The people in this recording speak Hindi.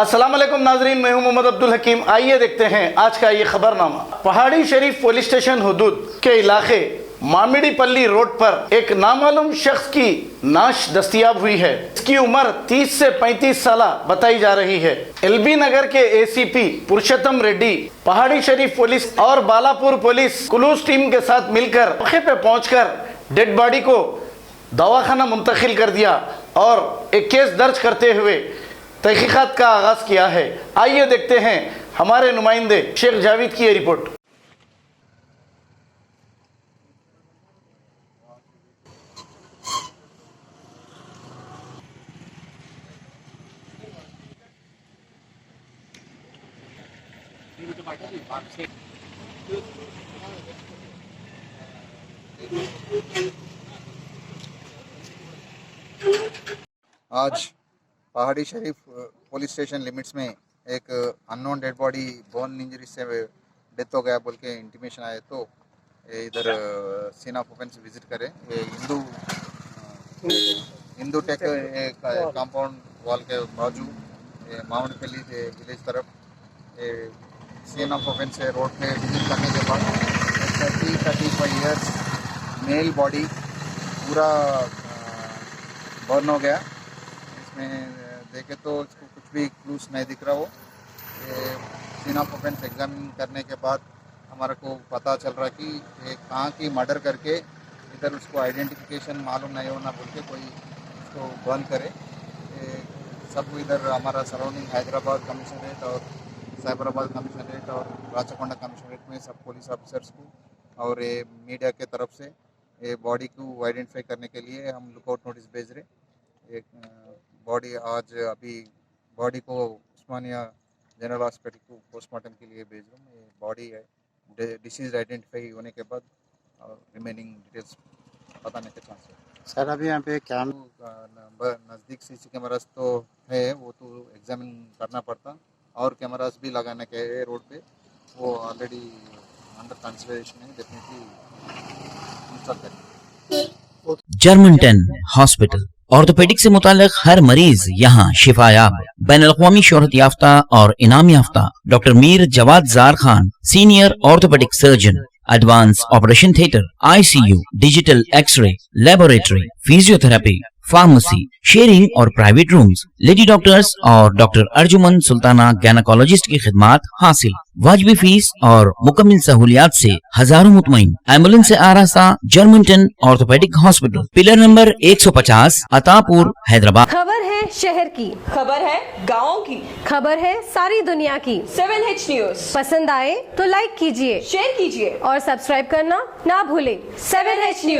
अस्सलाम वालेकुम नाजरीन, मैं हूं मोहम्मद अब्दुल हकीम। आइए देखते हैं आज का ये खबरनामा। पहाड़ी शरीफ पुलिस स्टेशन हुदूद के इलाके मामिडीपल्ली रोड पर एक नामालूम शख्स की नाश दस्तियाब हुई है। इसकी उम्र 30 से 35 साल बताई जा रही है। एलबी नगर के एसीपी पुरुषोत्तम रेड्डी, पहाड़ी शरीफ पुलिस और बालापुर पुलिस क्लूज टीम के साथ मिलकर मौके पे पहुंचकर डेड बॉडी को दवाखाना मुंतकिल कर दिया और एक केस दर्ज करते हुए तहकीकात का आगाज किया है। आइए देखते हैं हमारे नुमाइंदे शेख जावेद की ये रिपोर्ट। आज पहाड़ी शरीफ पुलिस स्टेशन लिमिट्स में एक unknown dead body bone injury से डेथ हो गया बोल के इंटीमेशन आया, तो इधर सीन ऑफ ऑफेंस विजिट करें। ये हिंदू टेक कंपाउंड वॉल के बाजू माउंटपल्ली विलेज तरफ सीन ऑफ ऑफेंस से रोड पे विजिट करने के बाद 35 ईयर्स मेल बॉडी पूरा बर्न हो गया। इसमें देखे तो इसको कुछ भी क्लूज नहीं दिख रहा। वो सीन ऑफ ऑफेंस एग्जामिन करने के बाद हमारे को पता चल रहा कि ये कहाँ की मर्डर करके इधर उसको आइडेंटिफिकेशन मालूम नहीं होना बोल के कोई उसको बर्न करे। सब इधर हमारा सराउंडिंग हैदराबाद कमिश्नरेट और साइबराबाद कमिश्नरेट और राचकोंडा कमिश्नरेट में सब पुलिस ऑफिसर्स को और ये मीडिया के तरफ से ये बॉडी को आइडेंटिफाई करने के लिए हम लुकआउट नोटिस भेज रहे। एक बॉडी आज अभी बॉडी को उस्मानिया जनरल हॉस्पिटल को पोस्टमार्टम के लिए भेज रहा हूँ। ये बॉडी है डिसीज आइडेंटिफाई होने के बाद रिमेनिंग डिटेल्स बताने के चांस है। सर अभी यहाँ पे क्या नज़दीक सीसी कैमरास तो है, वो तो एग्जामिन करना पड़ता और कैमरास भी लगाने के रोड पे, वो ऑलरेडी अंडर कंसिडरेशन है। डेफिनेटली इंस्टॉल करेंगे। जर्मन 10 हॉस्पिटल ऑर्थोपेडिक से मुताल्लिक हर मरीज यहाँ शिफायाब। बैनुल-अक़वामी शोहरत याफ्ता और इनाम याफ्ता doctor Mir Jawad Zar Khan, senior orthopaedic surgeon, advance operation theatre, ICU, digital X ray, laboratory, physiotherapy, pharmacy, sharing और प्राइवेट रूम्स, लेडी डॉक्टर्स और डॉक्टर अर्जुमन सुल्ताना गैनकोलॉजिस्ट की खिदमात हासिल। वाजिबी फीस और मुकम्मल सहूलियात से हजारों मुतमईन। एम्बुलेंस से आरास्ता German 10 orthopaedic hospital, pillar number 150, Attapur, Hyderabad. खबर है शहर की, खबर है गाँव की, खबर है सारी दुनिया की। 7H न्यूज पसंद आए तो लाइक कीजिए, शेयर कीजिए और सब्सक्राइब करना ना भूले। 7H news.